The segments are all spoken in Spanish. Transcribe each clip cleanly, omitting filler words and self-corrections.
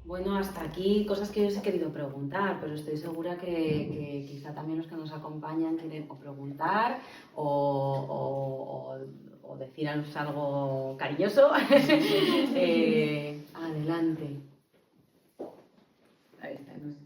Bueno, hasta aquí cosas que yo os he querido preguntar, pero estoy segura que quizá también los que nos acompañan quieren o preguntar o deciros algo cariñoso. Adelante. Ahí está, no sé.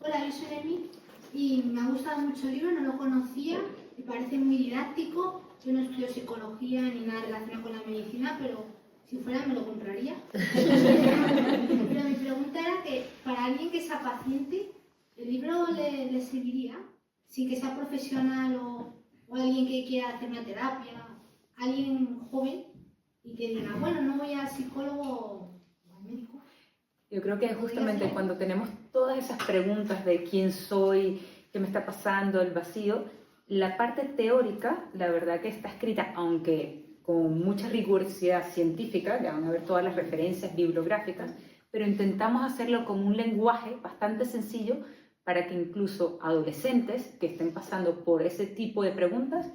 Hola, yo soy Emi y me ha gustado mucho el libro, no lo conocía, me parece muy didáctico. Yo no estudio psicología ni nada relacionado con la medicina, pero si fuera me lo compraría. Pero mi pregunta era que para alguien que sea paciente, ¿el libro le serviría? Sin que sea profesional o alguien que quiera hacer una terapia, alguien joven y que diga, bueno, no voy al psicólogo o al médico. Yo creo que justamente cuando tenemos todas esas preguntas de quién soy, qué me está pasando, el vacío, la parte teórica, la verdad que está escrita, aunque con mucha rigurosidad científica, ya van a ver todas las referencias bibliográficas, pero intentamos hacerlo con un lenguaje bastante sencillo para que incluso adolescentes que estén pasando por ese tipo de preguntas,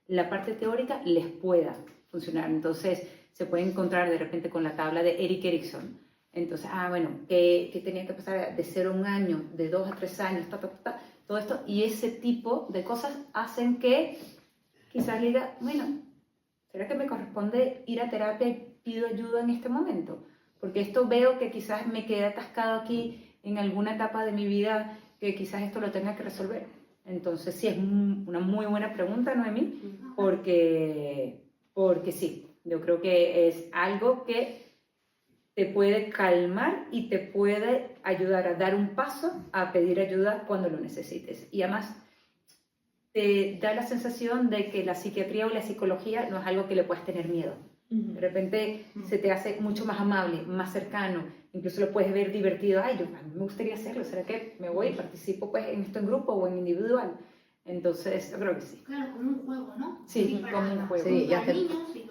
la parte teórica les pueda funcionar. Entonces se puede encontrar de repente con la tabla de Erik Erikson. Entonces, bueno, ¿qué tenía que pasar de 0 a 1 año, de 2 a 3 años, todo esto? Y ese tipo de cosas hacen que quizás le diga, bueno, ¿será que me corresponde ir a terapia y pido ayuda en este momento? Porque esto veo que quizás me quedé atascado aquí en alguna etapa de mi vida que quizás esto lo tenga que resolver. Entonces, sí, es una muy buena pregunta, Noemí, porque sí, yo creo que es algo que te puede calmar y te puede ayudar a dar un paso a pedir ayuda cuando lo necesites. Y además te da la sensación de que la psiquiatría o la psicología no es algo que le puedas tener miedo. De repente se te hace mucho más amable, más cercano, incluso lo puedes ver divertido. A mí me gustaría hacerlo, ¿será que me voy y participo pues, en esto en grupo o en individual? Entonces, yo creo que sí. Claro, como un juego, ¿no? Sí, como un juego. Sí,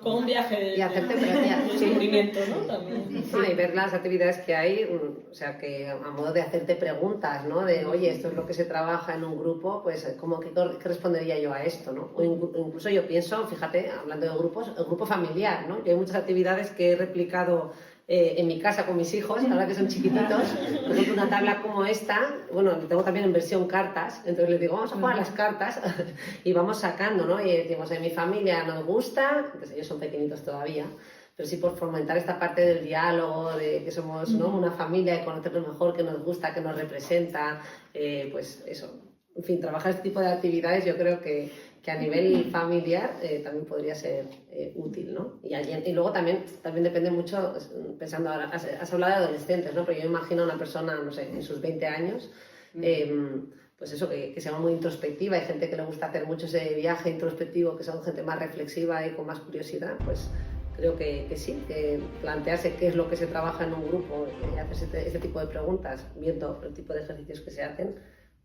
Como un viaje de descubrimiento, ¿no? También. Y ver las actividades que hay, o sea, que a modo de hacerte preguntas, ¿no? De, oye, esto es lo que se trabaja en un grupo, pues, ¿qué respondería yo a esto, no? O incluso yo pienso, fíjate, hablando de grupos, el grupo familiar, ¿no? Yo hay muchas actividades que he replicado en mi casa con mis hijos, ahora que son chiquititos, por ejemplo, una tabla como esta, bueno, lo tengo también en versión cartas, entonces les digo, vamos a jugar a las cartas y vamos sacando, ¿no? Y decimos, en mi familia nos gusta, entonces ellos son pequeñitos todavía, pero sí por fomentar esta parte del diálogo, de que somos, ¿no? Una familia, de conocernos mejor, que nos gusta, que nos representa, pues eso. En fin, trabajar este tipo de actividades yo creo que a nivel familiar también podría ser útil, ¿no? Y luego también depende mucho, pensando ahora, has hablado de adolescentes, ¿no? Pero yo imagino a una persona, no sé, en sus 20 años, pues eso, que sea muy introspectiva, hay gente que le gusta hacer mucho ese viaje introspectivo, que son gente más reflexiva y con más curiosidad, pues creo que sí, que plantearse qué es lo que se trabaja en un grupo y hacerse este tipo de preguntas, viendo el tipo de ejercicios que se hacen,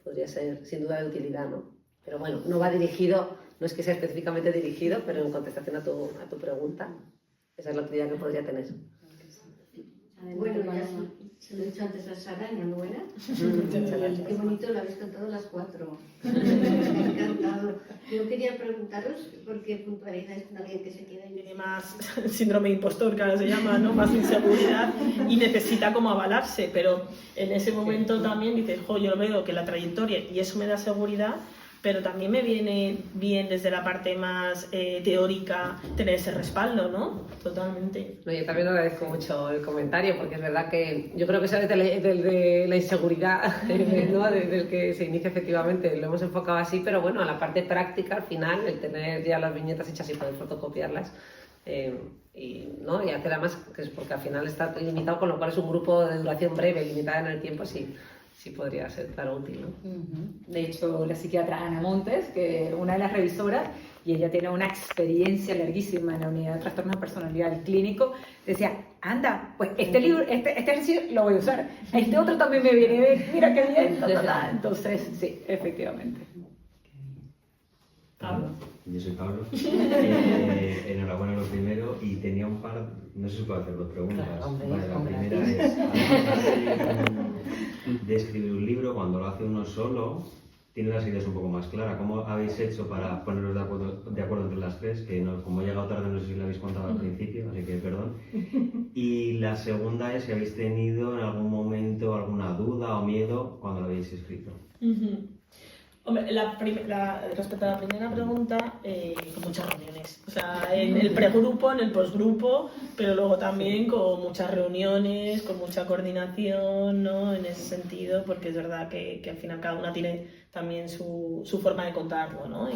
podría ser sin duda de utilidad, ¿no? Pero bueno, no va dirigido, no es que sea específicamente dirigido, pero en contestación a tu pregunta, esa es la utilidad que podría tener. Bueno, ya se lo he dicho antes a Sara, enhorabuena. Qué bonito lo habéis contado las 4. Me ha encantado. Yo quería preguntaros por qué puntualizáis con alguien que se queda y tiene más síndrome de impostor, que ahora se llama, ¿no? Más inseguridad y necesita como avalarse, pero en ese momento también dices, yo veo que la trayectoria y eso me da seguridad, pero también me viene bien desde la parte más teórica tener ese respaldo, ¿no? Totalmente. No, yo también agradezco mucho el comentario, porque es verdad que yo creo que eso es de la inseguridad, ¿no? Desde el que se inicia efectivamente, lo hemos enfocado así, pero bueno, a la parte práctica, al final, el tener ya las viñetas hechas y poder fotocopiarlas, ¿no? Y hacer además, que es porque al final está limitado, con lo cual es un grupo de duración breve, limitada en el tiempo, sí podría ser, claro, útil, ¿no? De hecho, la psiquiatra Ana Montes, que es una de las revisoras, y ella tiene una experiencia larguísima en la unidad de trastornos de personalidad clínico, decía, anda, pues este libro, este ejercicio lo voy a usar, este otro también me viene bien, mira qué bien, entonces, sí, efectivamente. ¿Pablo? Yo soy Pablo. Enhorabuena lo primero y tenía un par, no sé si puedo hacer 2 preguntas. La primera es, de escribir un libro, cuando lo hace uno solo, tienen las ideas un poco más claras. ¿Cómo habéis hecho para poneros de acuerdo entre las tres? Que no, como he llegado tarde, no sé si lo habéis contado al principio, así que perdón. Y la segunda es si habéis tenido en algún momento alguna duda o miedo cuando lo habéis escrito. Hombre, respecto a la primera pregunta, con muchas reuniones. O sea, en el pregrupo, en el postgrupo, pero luego también con muchas reuniones, con mucha coordinación, ¿no? En ese sentido, porque es verdad que al final cada una tiene también su forma de contarlo, ¿no?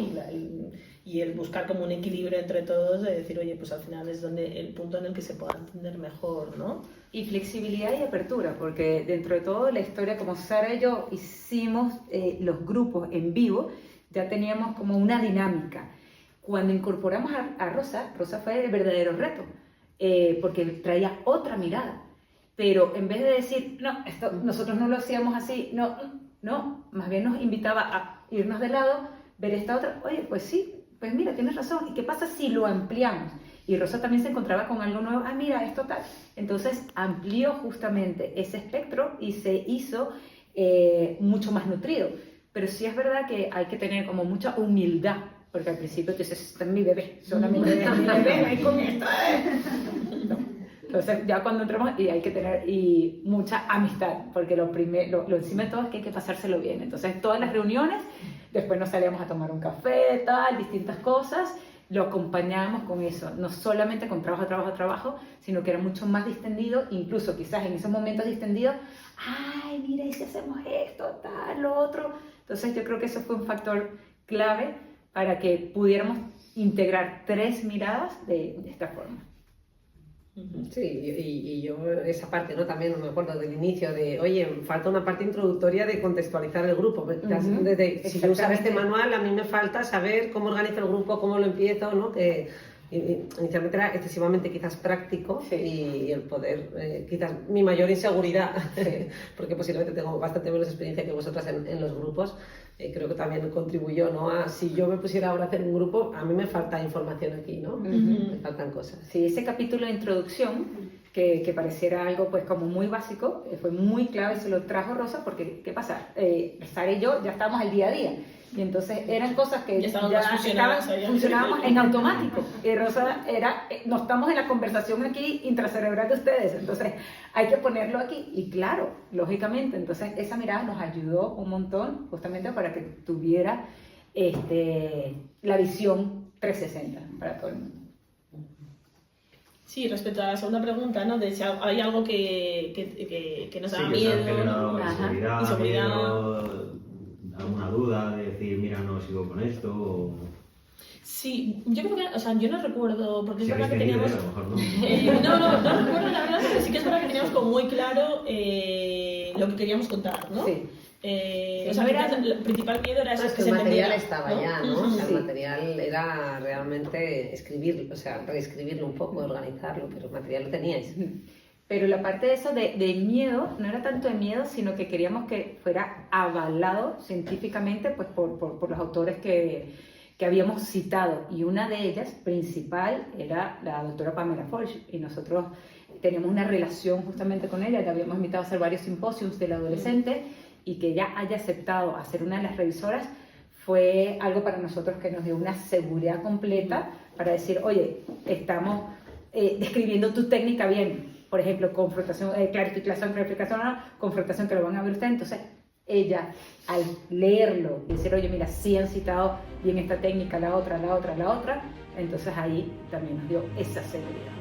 Y el buscar como un equilibrio entre todos, de decir, oye, pues al final es donde el punto en el que se pueda entender mejor, ¿no? Y flexibilidad y apertura, porque dentro de todo la historia, como Sara y yo hicimos los grupos en vivo, ya teníamos como una dinámica. Cuando incorporamos a Rosa, Rosa fue el verdadero reto, porque traía otra mirada. Pero en vez de decir, no, esto nosotros no lo hacíamos así, no, más bien nos invitaba a irnos de lado, ver esta otra, oye, pues sí, pues mira, tienes razón, ¿y qué pasa si lo ampliamos? Y Rosa también se encontraba con algo nuevo, mira, esto tal. Entonces amplió justamente ese espectro y se hizo mucho más nutrido. Pero sí es verdad que hay que tener como mucha humildad, porque al principio tú dices, este es mi bebé, solamente es mi bebé, ahí con esto. No. Entonces ya cuando entramos y hay que tener mucha amistad, porque lo encima de todo es que hay que pasárselo bien. Entonces todas las reuniones, después nos salíamos a tomar un café, tal, distintas cosas, lo acompañábamos con eso, no solamente con trabajo, sino que era mucho más distendido, incluso quizás en esos momentos distendidos, ay, mira, y si hacemos esto, tal, lo otro. Entonces yo creo que eso fue un factor clave para que pudiéramos integrar 3 miradas de esta forma. Sí, y yo esa parte, ¿no? También me acuerdo del inicio de, oye, falta una parte introductoria de contextualizar el grupo. Si yo usara este manual, a mí me falta saber cómo organizo el grupo, cómo lo empiezo, ¿no? Que inicialmente era excesivamente quizás práctico, sí. Y el poder, quizás mi mayor inseguridad, sí. Porque posiblemente tengo bastante menos experiencia que vosotras en los grupos. Creo que también contribuyó, ¿no? A si yo me pusiera ahora a hacer un grupo, a mí me falta información aquí, ¿no? Me faltan cosas. Sí, ese capítulo de introducción, que pareciera algo pues como muy básico, fue muy clave, se lo trajo Rosa, porque ¿qué pasa? Sara y yo ya estábamos al día a día, y entonces eran cosas que ya funcionábamos en automático, y Rosa no estamos en la conversación aquí intracerebral de ustedes, entonces hay que ponerlo aquí, y claro, lógicamente, entonces esa mirada nos ayudó un montón justamente para que tuviera la visión 360 para todo el mundo. Sí, respecto a la segunda pregunta, ¿no? De si hay algo que nos da miedo, inseguridad, alguna duda de decir, mira, no sigo con esto. O... Sí, yo creo que, o sea, yo no recuerdo, porque es verdad que teníamos... teníamos... a lo mejor no recuerdo la verdad, pero sí que es verdad que teníamos como muy claro lo que queríamos contar, ¿no? Sí. O sea, el principal miedo era eso, es que se el material entendiera, estaba ¿no? ya, ¿no? O sea, Sí. el material era realmente escribirlo, o sea, reescribirlo un poco, organizarlo, pero el material lo teníais. Pero la parte de eso de miedo, no era tanto de miedo, sino que queríamos que fuera avalado científicamente pues, por los autores que habíamos citado. Y una de ellas, principal, era la doctora Pamela Forge. Y nosotros teníamos una relación justamente con ella, la habíamos invitado a hacer varios simposios del adolescente, y que ella haya aceptado hacer una de las revisoras fue algo para nosotros que nos dio una seguridad completa para decir, oye, estamos describiendo tu técnica bien. Por ejemplo, confrontación, clarificación, confrontación, que lo van a ver ustedes. Entonces, ella, al leerlo y decir, oye, mira, sí han citado bien esta técnica, la otra, entonces ahí también nos dio esa seguridad.